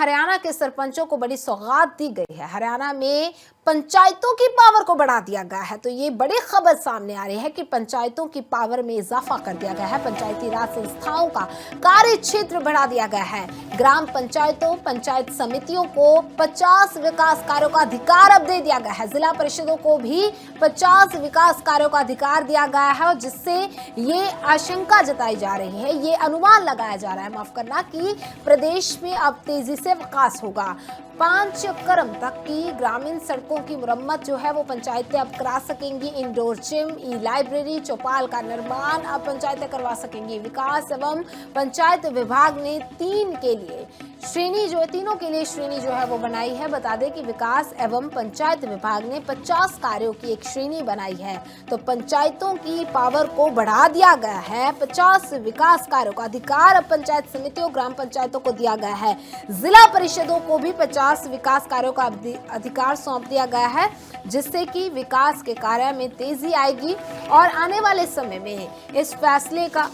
हरियाणा के सरपंचों को बड़ी सौगात दी गई है। हरियाणा में पंचायतों की पावर को बढ़ा दिया गया है। तो ये बड़ी खबर सामने आ रही है कि पंचायतों की पावर में इजाफा कर दिया गया है। पंचायती राज संस्थाओं का कार्य क्षेत्र बढ़ा दिया गया है। ग्राम पंचायतों, पंचायत समितियों को 50 विकास कार्यों का अधिकार अब दे दिया गया है। जिला परिषदों को भी 50 विकास कार्यों का अधिकार दिया गया है, और जिससे ये आशंका जताई जा रही है, ये अनुमान लगाया जा रहा है, माफ करना, कि प्रदेश में अब तेजी से विकास होगा। 5 कदम तक की ग्रामीण सड़कों की मुरम्मत जो है वो पंचायतें अब करा सकेंगी। इंडोर जिम, ई लाइब्रेरी, चौपाल का निर्माण अब पंचायतें करवा सकेंगी। विकास एवं पंचायत विभाग ने तीनों के लिए श्रेणी जो है वो बनाई है। बता दें कि विकास एवं पंचायत विभाग ने 50 कार्यों की एक श्रेणी बनाई है। तो पंचायतों की पावर को बढ़ा दिया गया है। 50 विकास कार्यों का अधिकार अब पंचायत समितियों, ग्राम पंचायतों को दिया गया है। जिला परिषदों को भी 50 विकास कार्यों का अधिकार सौंप दिया गया है, जिससे कि विकास के कार्य में तेजी आएगी। और आने वाले समय में इस फैसले का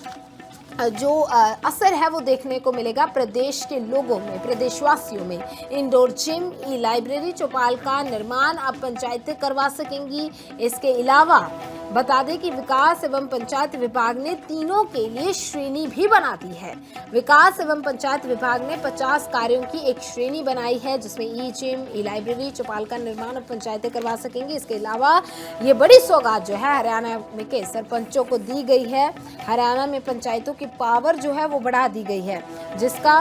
जो असर है वो देखने को मिलेगा प्रदेश के लोगों में, प्रदेशवासियों में। इंडोर जिम, ई लाइब्रेरी, चौपाल का निर्माण अब पंचायतें करवा सकेंगी। इसके अलावा बता दें कि विकास एवं पंचायत विभाग ने तीनों के लिए श्रेणी भी बना दी है। विकास एवं पंचायत विभाग ने 50 कार्यों की एक श्रेणी बनाई है, जिसमें ई जिम, ई लाइब्रेरी, चौपाल का निर्माण अब पंचायतें करवा सकेंगी। इसके अलावा ये बड़ी सौगात जो है हरियाणा में के सरपंचों को दी गई है। हरियाणा में पंचायतों की पावर जो है वो बढ़ा दी गई है, जिसका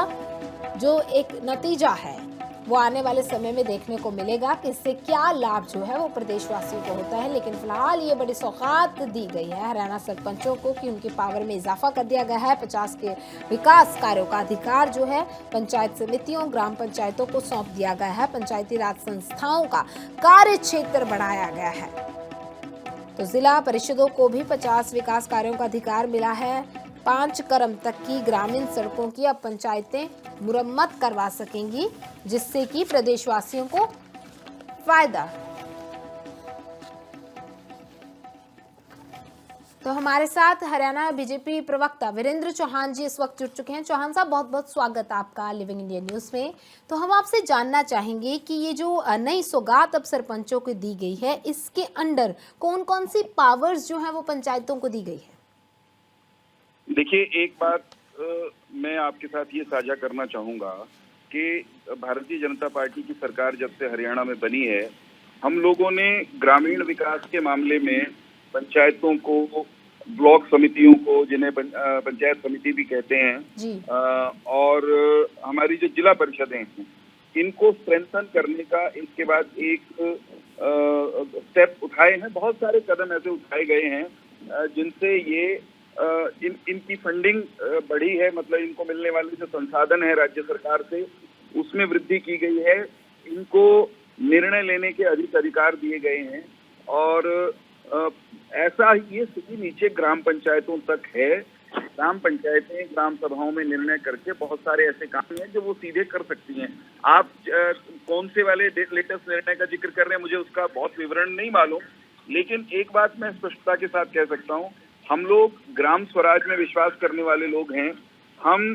जो एक नतीजा है वो आने वाले समय में देखने को मिलेगा कि इससे क्या लाभ जो है वो प्रदेशवासियों को होता है। लेकिन फिलहाल ये बड़ी सौगात दी गई है हरियाणा सरपंचों को कि उनकी पावर में इजाफा कर दिया गया है। 50 के विकास कार्यों का अधिकार जो है पंचायत समितियों, ग्राम पंचायतों को सौंप दिया गया है। पंचायती राज संस्थाओं का कार्य क्षेत्र बढ़ाया गया है। तो जिला परिषदों को भी 50 विकास कार्यों का अधिकार मिला है। 5 कदम तक की ग्रामीण सड़कों की अब पंचायतें मुरम्मत करवा सकेंगी, जिससे कि प्रदेशवासियों को फायदा। तो हमारे साथ हरियाणा बीजेपी प्रवक्ता वीरेंद्र चौहान जी इस वक्त जुड़ चुके हैं। चौहान साहब, बहुत बहुत स्वागत आपका लिविंग इंडिया न्यूज में। तो हम आपसे जानना चाहेंगे कि ये जो नई सौगात अब सरपंचों को दी गई है, इसके अंडर कौन कौन सी पावर्स जो है वो पंचायतों को दी गई है? देखिए, एक बात मैं आपके साथ ये साझा करना चाहूंगा कि भारतीय जनता पार्टी की सरकार जब से हरियाणा में बनी है, हम लोगों ने ग्रामीण विकास के मामले में पंचायतों को, ब्लॉक समितियों को, जिन्हें पंचायत समिति भी कहते हैं, और हमारी जो जिला परिषदें हैं, इनको स्ट्रेंथन करने का एक के बाद एक स्टेप उठाए हैं। बहुत सारे कदम ऐसे उठाए गए हैं जिनसे ये इनकी फंडिंग बढ़ी है। मतलब इनको मिलने वाले जो संसाधन है राज्य सरकार से, उसमें वृद्धि की गई है। इनको निर्णय लेने के अधिक अधिकार दिए गए हैं। और ऐसा ये स्थिति नीचे ग्राम पंचायतों तक है। ग्राम पंचायतें ग्राम सभाओं में निर्णय करके बहुत सारे ऐसे काम हैं जो वो सीधे कर सकती हैं। आप कौन से वाले लेटेस्ट निर्णय का जिक्र कर रहे हैं, मुझे उसका बहुत विवरण नहीं मालूम, लेकिन एक बात मैं स्पष्टता के साथ कह सकता हूँ, हम लोग ग्राम स्वराज में विश्वास करने वाले लोग हैं। हम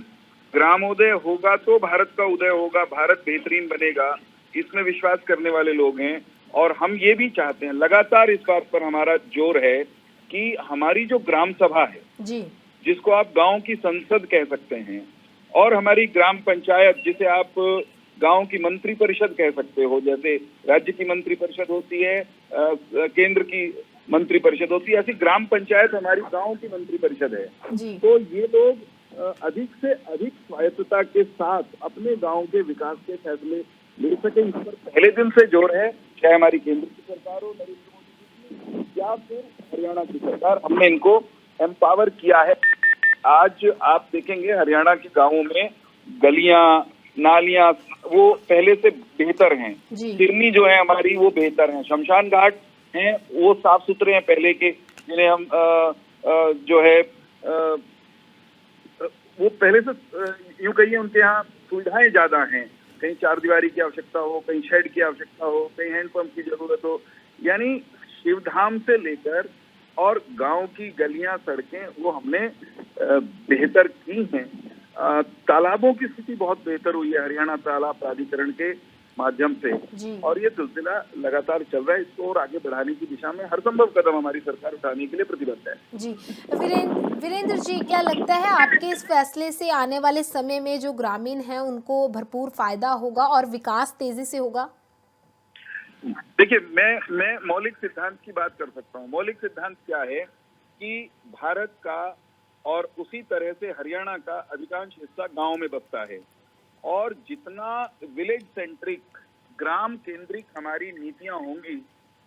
ग्रामोदय होगा तो भारत का उदय होगा, भारत बेहतरीन बनेगा, इसमें विश्वास करने वाले लोग हैं। और हम ये भी चाहते हैं, लगातार इस बात पर हमारा जोर है कि हमारी जो ग्राम सभा है जी, जिसको आप गांव की संसद कह सकते हैं, और हमारी ग्राम पंचायत, जिसे आप गांव की मंत्री परिषद कह सकते हो, जैसे राज्य की मंत्री परिषद होती है, केंद्र की मंत्री परिषद होती है, ऐसी ग्राम पंचायत हमारी गांव की मंत्री परिषद है जी। तो ये लोग अधिक से अधिक स्वायत्तता के साथ अपने गांव के विकास के फैसले ले सके, इस पर पहले दिन से जोर है। चाहे हमारी केंद्र की सरकार हो, नरेंद्र मोदी जी, या फिर हरियाणा की सरकार, हमने इनको एम्पावर किया है। आज आप देखेंगे हरियाणा के गाँवों में गलियां, नालियां वो पहले से बेहतर हैं। सिरनी जो है हमारी वो बेहतर है। शमशान घाट हैं वो साफ सुथरे हैं पहले के, जिन्हें हम जो है वो पहले से यूं कहिए उनके यहाँ सुविधाएं ज्यादा हैं। कहीं चार दीवारी की आवश्यकता हो, कहीं शेड की आवश्यकता हो, कहीं हैंडपंप की जरूरत हो, यानी शिवधाम से लेकर और गांव की गलियां, सड़कें वो हमने बेहतर की हैं। तालाबों की स्थिति बहुत बेहतर हुई है हरियाणा तालाब प्राधिकरण के माध्यम से, जी और ये सिलसिला लगातार चल रहा है। इसको और आगे बढ़ाने की दिशा में हर संभव कदम हमारी सरकार उठाने के लिए प्रतिबद्ध है। जी। वीरेंद्र जी, क्या लगता है आपके इस फैसले से आने वाले समय में जो ग्रामीण हैं उनको भरपूर फायदा होगा और विकास तेजी से होगा? देखिए, मैं मौलिक सिद्धांत की बात कर सकता हूँ। मौलिक सिद्धांत क्या है कि भारत का और उसी तरह से हरियाणा का अधिकांश हिस्सा गांव में बसता है, और जितना विलेज सेंट्रिक, ग्राम केंद्रिक हमारी नीतियां होंगी,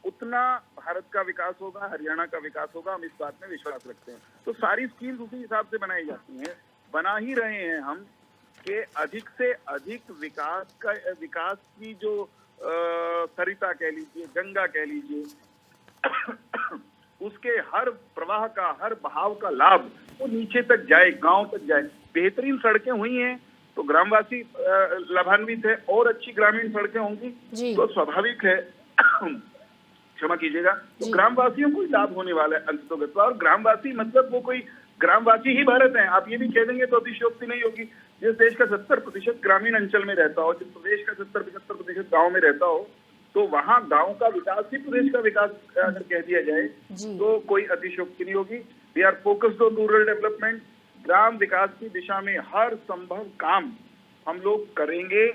उतना भारत का विकास होगा, हरियाणा का विकास होगा। हम इस बात में विश्वास रखते हैं। तो सारी स्कीम्स उसी हिसाब से बनाई जाती हैं, बना ही रहे हैं हम, कि अधिक से अधिक विकास की जो सरिता कह लीजिए, गंगा कह लीजिए, उसके हर प्रवाह का, हर बहाव का लाभ वो नीचे तक जाए, गांव तक जाए। बेहतरीन सड़कें हुई हैं तो ग्रामवासी लाभान्वित है, और अच्छी ग्रामीण सड़कें होंगी तो स्वाभाविक है क्षमा कीजिएगा, तो ग्रामवासियों को ही लाभ होने वाला है अंततोगत्वा। और ग्रामवासी मतलब वो कोई ग्रामवासी ही भारत है, आप ये भी कह देंगे तो अतिशयोक्ति नहीं होगी। जिस देश का 70% ग्रामीण अंचल में रहता हो, जिस प्रदेश का 70-75% गाँव में रहता हो, तो वहाँ गांव का विकास ही प्रदेश का विकास अगर कह दिया जाए तो कोई अतिशयोक्ति नहीं होगी। We are focused on rural development. ग्राम विकास की दिशा में हर संभव काम हम लोग करेंगे,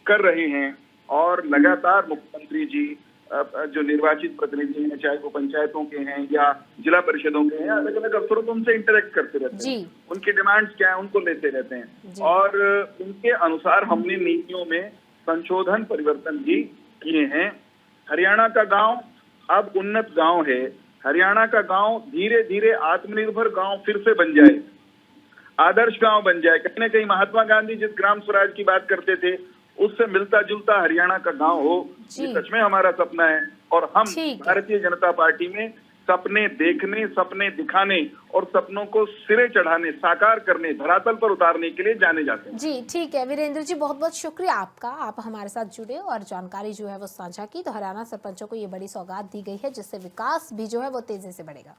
कर रहे हैं, और लगातार मुख्यमंत्री जी जो निर्वाचित प्रतिनिधि हैं, चाहे वो पंचायतों के हैं या जिला परिषदों के हैं, अलग अलग अवसरों पर उनसे इंटरेक्ट करते रहते हैं। उनकी डिमांड्स क्या है उनको लेते रहते हैं, और उनके अनुसार हमने नीतियों में संशोधन, परिवर्तन भी किए हैं। हरियाणा का गांव अब उन्नत गांव है। हरियाणा का गांव धीरे धीरे आत्मनिर्भर गांव फिर से बन जाए, आदर्श गांव बन जाए। कहीं ना कहीं महात्मा गांधी जिस ग्राम स्वराज की बात करते थे, उससे मिलता जुलता हरियाणा का गांव हो, ये सच में हमारा सपना है। और हम भारतीय जनता पार्टी में सपने देखने, सपने दिखाने और सपनों को सिरे चढ़ाने, साकार करने, धरातल पर उतारने के लिए जाने जाते हैं। जी ठीक है वीरेंद्र जी, बहुत बहुत शुक्रिया आपका, आप हमारे साथ जुड़े और जानकारी जो है वो साझा की। तो हरियाणा सरपंचों को ये बड़ी सौगात दी गई है जिससे विकास भी जो है वो तेजी से बढ़ेगा।